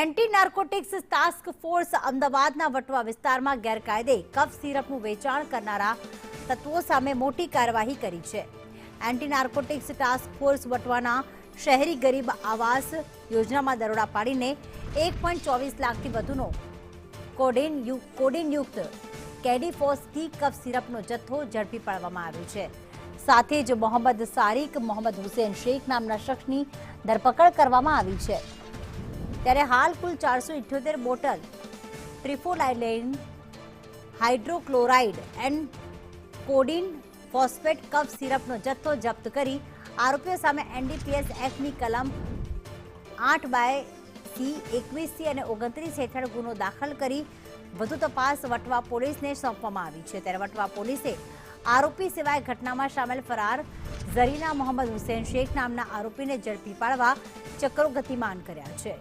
Anti narcotics task force અમદાવાદના વટવા વિસ્તારમાં ગેરકાયદે કફ સિરપનું વેચાણ કરનારા તત્વો સામે મોટી કાર્યવાહી કરી છે. એન્ટી નાર્કોટિક્સ ટાસ્ક ફોર્સ વટવાના શહેરી ગરીબ આવાસ યોજનામાં દરોડા પાડીને 1.24 લાખથી વધુનો કોડીનયુક્ત કેડીફોસ-ટી કફ સિરપનો જથ્થો ઝડપી પાડવામાં આવ્યો છે. સાથે જ મોહમ્મદ સારિક, મોહમ્મદ હુસેન શેખ નામના શખ્સની ધરપકડ કરવામાં આવી છે. ત્યારે હાલ કુલ 478 bottle ટ્રિફોલાઇલેન hydrochloride and codeine phosphate કફ સિરપનો જથ્થો જપ્ત કરી આરોપીઓ સામે એનડીપીએસ એક્ટની કલમ 8(c), 21(c) અને 29 હેઠળ ગુનો દાખલ કરી વધુ તપાસ વટવા પોલીસને સોંપવામાં આવી છે. ત્યારે વટવા પોલીસે આરોપી સિવાય ઘટનામાં સામેલ ફરાર ઝરીના મોહમ્મદ હુસેન શેખ નામના આરોપીને ઝડપી પાડવા ચક્રો ગતિમાન કર્યા છે.